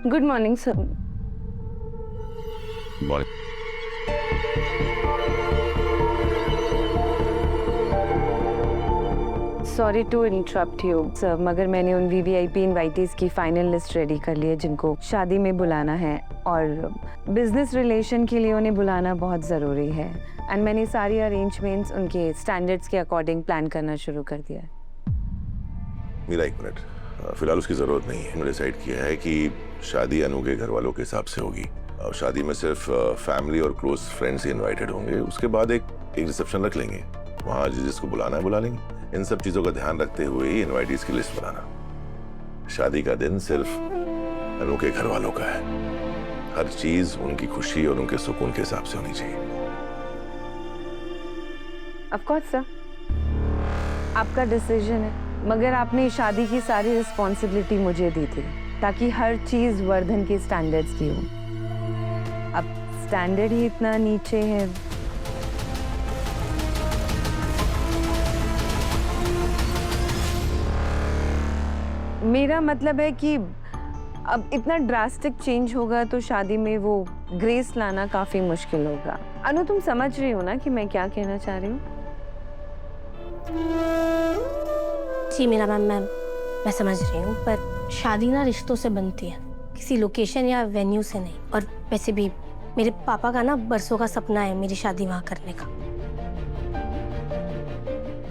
Good morning sir. Morning. Sorry to interrupt you sir, मगर मैंने उन वीवीआईपी इनवाइटीज की फाइनल लिस्ट रेडी कर ली है जिनको शादी में बुलाना है, और बिजनेस रिलेशन के लिए उन्हें बुलाना बहुत ज़रूरी है। एंड मैंने सारी अरेंजमेंट्स उनके स्टैंडर्ड्स के अकॉर्डिंग प्लान करना शुरू कर दिया है। मेरा एक मिनट, फिलहाल उसकी ज़रूरत नहीं है। मैंने डिसाइड किया है कि शादी अनु के घर वालों के हिसाब से होगी। और शादी में सिर्फ फैमिली और क्लोज फ्रेंड्स ही इन्वाइटेड होंगे। उसके बाद एक रिसेप्शन रख लेंगे, वहाँ जिसको बुलाना है बुला लेंगे। इन सब चीज़ों का ध्यान रखते हुए ही इन्वाइटीज की लिस्ट बनाना। शादी का दिन सिर्फ अनु के घर वालों का है। हर चीज़ उनकी खुशी और उनके सुकून के हिसाब से होनी चाहिए। ऑफ कोर्स सर, आपका डिसीजन है, मगर आपने शादी की सारी रिस्पॉन्सिबिलिटी मुझे दी थी ताकि हर चीज़ वर्धन के स्टैंडर्ड्स की हो। अब स्टैंडर्ड ही इतना नीचे है। मेरा मतलब है कि अब इतना ड्रास्टिक चेंज होगा तो शादी में वो ग्रेस लाना काफी मुश्किल होगा। अनु, तुम समझ रही हो ना कि मैं क्या कहना चाह रही हूँ? जी मेरा मैम, मैं समझ रही हूँ, पर शादी ना रिश्तों से बनती है, किसी लोकेशन या वेन्यू से नहीं। और वैसे भी मेरे पापा का ना बरसों का सपना है मेरी शादी वहाँ करने का।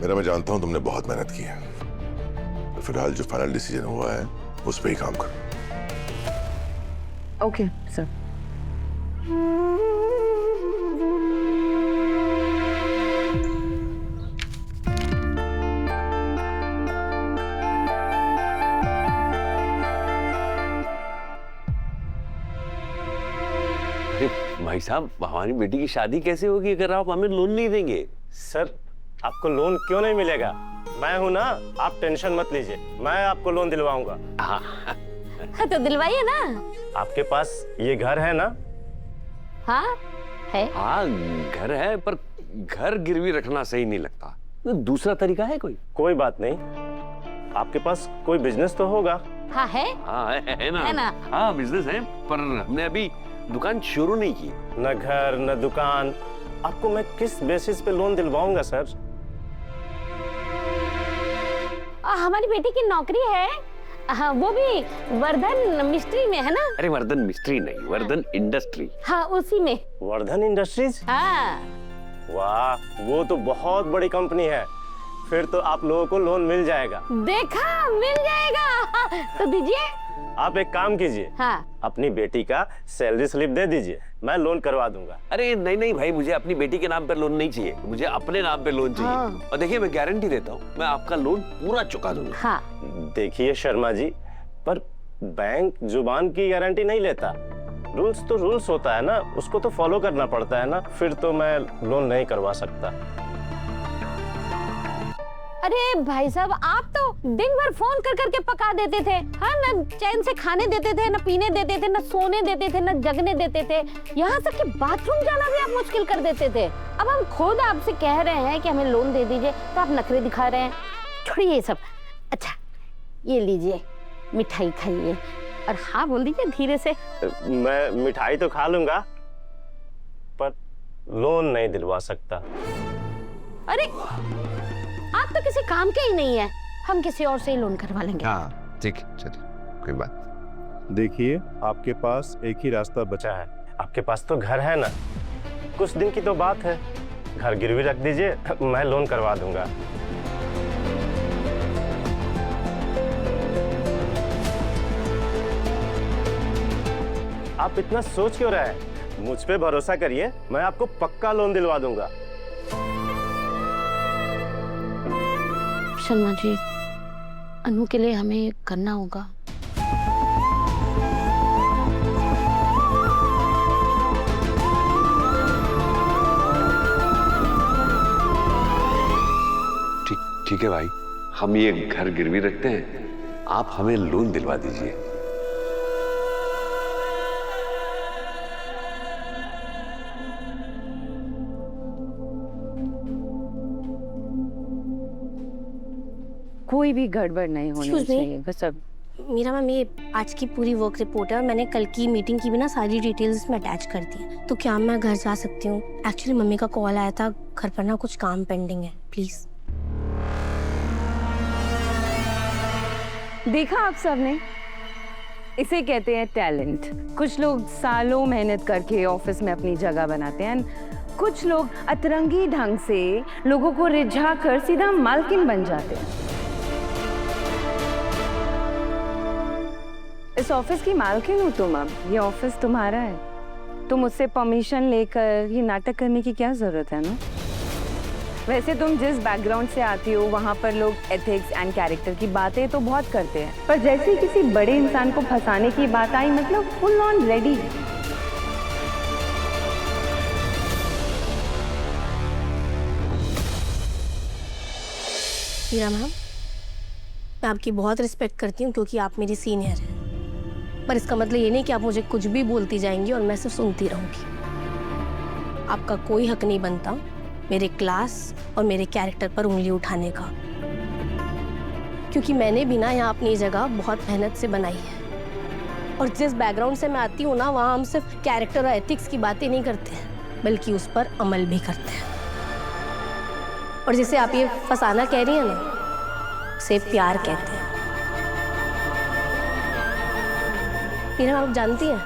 मैं जानता हूँ तुमने बहुत मेहनत की है, तो फिलहाल जो फाइनल डिसीजन हुआ है उस पर ही काम करो। Okay sir. भाई साहब, हमारी बेटी की शादी कैसे होगी अगर आप हमें लोन नहीं देंगे? सर, आपको लोन क्यों नहीं मिलेगा? मैं हूं ना, आप टेंशन मत लीजिए, मैं आपको लोन दिलवाऊंगा। हाँ तो दिलवाइए ना। आपके पास ये घर है ना? हाँ है। हाँ घर है, पर घर गिरवी रखना सही नहीं लगता। दूसरा तरीका है कोई? कोई बात नहीं, आपके पास कोई बिजनेस तो होगा? हाँ है। हाँ है ना। है ना? हाँ बिजनेस है, पर हमने अभी दुकान शुरू नहीं की। न घर न दुकान, आपको मैं किस बेसिस पे लोन दिलवाऊंगा सर? हमारी बेटी की नौकरी है, हाँ, वो भी वर्धन मिस्ट्री में है ना। अरे वर्धन मिस्ट्री नहीं, वर्धन इंडस्ट्री। हाँ उसी में। वर्धन इंडस्ट्रीज? हाँ। वाह, वो तो बहुत बड़ी कंपनी है, फिर तो आप लोगों को लोन मिल जाएगा। देखा, मिल जाएगा। तो दीजिए। आप एक काम कीजिए, हाँ, अपनी बेटी का सैलरी स्लिप दे दीजिए, मैं लोन करवा दूंगा। अरे नहीं नहीं भाई, मुझे अपनी बेटी के नाम पर लोन नहीं चाहिए, मुझे अपने नाम पे लोन चाहिए। हाँ। और देखिए मैं गारंटी देता हूँ, मैं आपका लोन पूरा चुका दूंगा। हाँ। देखिए शर्मा जी, पर बैंक जुबान की गारंटी नहीं लेता। रूल्स तो रूल्स होता है ना, उसको तो फॉलो करना पड़ता है ना, फिर तो मैं लोन नहीं करवा सकता। अरे भाई साहब, आप तो दिन भर फोन कर करके पका देते थे, हाँ, न चैन से खाने देते थे, न पीने देते थे, न सोने देते थे, न जगने देते थे, यहाँ तक कि बाथरूम जाना भी आप मुश्किल कर देते थे। अब हम खुद आपसे कह रहे हैं कि हमें लोन दे दीजिए, तो आप नखरे दिखा रहे हैं। छोड़िए ये सब। अच्छा ये लीजिए, मिठाई खाइए, और हाँ बोल दीजिए धीरे से। मैं मिठाई तो खा लूंगा, पर लोन नहीं दिलवा सकता। अरे आप तो किसी काम के ही नहीं है, हम किसी और से ही लोन करवा लेंगे। हाँ ठीक है, चलिए कोई बात। देखिए, आपके पास एक ही रास्ता बचा है, आपके पास तो घर है ना, कुछ दिन की तो बात है, घर गिरवी रख दीजिए, मैं लोन करवा दूंगा। आप इतना सोच क्यों रहे हैं? मुझ पे भरोसा करिए, मैं आपको पक्का लोन दिलवा दूंगा। शर्मा जी, अनु के लिए हमें करना होगा। ठीक है भाई, हम ये घर गिरवी रखते हैं, आप हमें लोन दिलवा दीजिए। कोई भी गड़बड़ नहीं होनी Excuse me? चाहिए, बस अब। मीरा मैम, ये आज की पूरी वर्क रिपोर्ट है और मैंने कल की मीटिंग की भी ना सारी डिटेल्स इसमें अटैच कर दी है। तो क्या मैं घर जा सकती हूँ? एक्चुअली मम्मी का कॉल आया था, घर पर ना कुछ काम पेंडिंग है, प्लीज। देखा आप सबने, इसे कहते हैं टैलेंट। कुछ लोग सालों मेहनत करके ऑफिस में अपनी जगह बनाते हैं, कुछ लोग अतरंगी ढंग से लोगों को रिझा कर सीधा मालकिन बन जाते हैं। इस ऑफिस की मालकिन हो तुम, अब ये ऑफिस तुम्हारा है। तुम उससे परमिशन लेकर ये नाटक करने की क्या जरूरत है ना? वैसे तुम जिस बैकग्राउंड से आती हो वहाँ पर लोग एथिक्स एंड कैरेक्टर की बातें तो बहुत करते हैं, पर जैसे ही किसी बड़े इंसान को फंसाने की बात आई, मतलब full on ready. Meera ma'am, मैं आपकी बहुत रिस्पेक्ट करती हूँ क्योंकि आप मेरी सीनियर हैं, पर इसका मतलब ये नहीं कि आप मुझे कुछ भी बोलती जाएंगी और मैं सिर्फ सुनती रहूंगी। आपका कोई हक नहीं बनता मेरे क्लास और मेरे कैरेक्टर पर उंगली उठाने का, क्योंकि मैंने भी ना यहाँ अपनी जगह बहुत मेहनत से बनाई है। और जिस बैकग्राउंड से मैं आती हूँ ना, वहाँ हम सिर्फ कैरेक्टर और एथिक्स की बातें नहीं करते हैं, बल्कि उस पर अमल भी करते हैं। और जिसे आप ये फसाना कह रही हैं ना, उसे प्यार कहते हैं। मीरा, आप जानती हैं,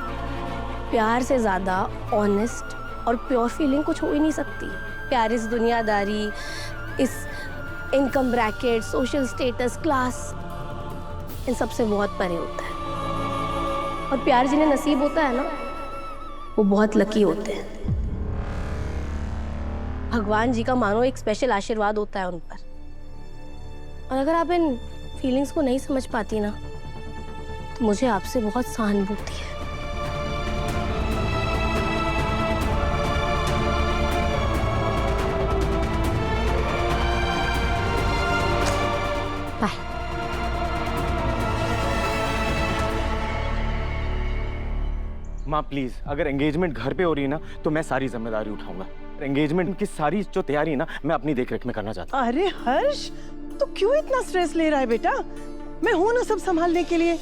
प्यार से ज़्यादा ऑनेस्ट और प्योर फीलिंग कुछ हो ही नहीं सकती। प्यार इस दुनियादारी, इस income bracket, social status, class, इन सब से बहुत परे होता है। और प्यार जिन्हें नसीब होता है ना, वो बहुत लकी होते हैं। भगवान जी का मानो एक स्पेशल आशीर्वाद होता है उन पर। और अगर आप इन फीलिंग्स को नहीं समझ पाती ना, तो मुझे आपसे बहुत सहानुभूति है। बाय। माँ प्लीज, अगर एंगेजमेंट घर पे हो रही है ना, तो मैं सारी जिम्मेदारी उठाऊंगा। एंगेजमेंट की सारी जो तैयारी है ना, मैं अपनी देखरेख में करना चाहता हूँ। अरे हर्ष, तू क्यों इतना स्ट्रेस ले रहा है बेटा? मैं हूं ना सब संभालने के लिए।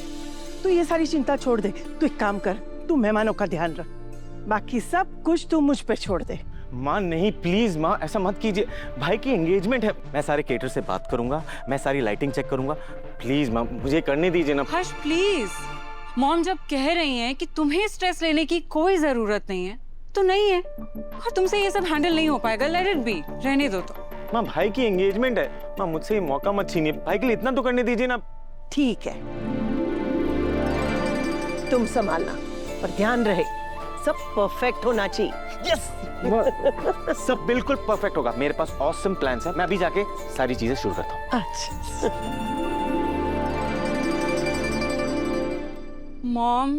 तू ये सारी चिंता छोड़ दे। तू एक काम कर, तू मेहमानों का ध्यान रख, बाकी सब कुछ तू मुझ पे छोड़ दे। माँ नहीं, प्लीज माँ, ऐसा मत कीजिए। भाई की एंगेजमेंट है, मैं सारे केटर से बात करूंगा, मैं सारी लाइटिंग चेक करूंगा। प्लीज माँ, मुझे करने दीजिए ना। हर्ष प्लीज, मॉम जब कह रही हैं कि तुम्हें स्ट्रेस लेने की कोई जरूरत नहीं है, तो नहीं है, और तुमसे ये सब हैंडल नहीं हो पाएगा। लेट इट बी, रहने दो। तो माँ, भाई की एंगेजमेंट है, माँ मुझसे ये मौका मत छीनिए। भाई के लिए इतना तो करने दीजिए ना। ठीक है, तुम संभालना, पर ध्यान रहे सब परफेक्ट होना चाहिए। यस सब बिल्कुल परफेक्ट होगा। मेरे पास ऑसम प्लान्स हैं। मैं अभी जाके सारी चीजें शुरू करता हूँ। अच्छा मॉम,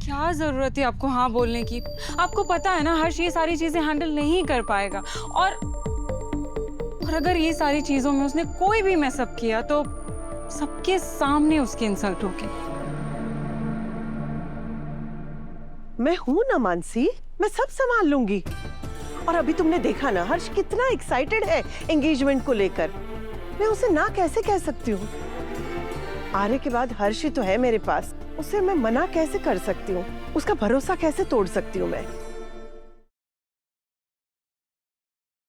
क्या जरूरत है आपको हाँ बोलने की? आपको पता है ना हर्ष ये सारी चीजें हैंडल नहीं कर पाएगा, और अगर ये सारी चीजों में उसने कोई भी मैसअप किया तो सबके सामने उसकी इंसल्ट होगी। मैं हूं ना मानसी, मैं सब संभाल लूंगी। और अभी तुमने देखा ना हर्ष कितना एक्साइटेड है एंगेजमेंट को लेकर। मैं उसे ना कैसे कह सकती हूँ? आर्य के बाद हर्ष ही तो है मेरे पास, उसे मैं मना कैसे कर सकती हूँ? उसका भरोसा कैसे तोड़ सकती हूँ मैं?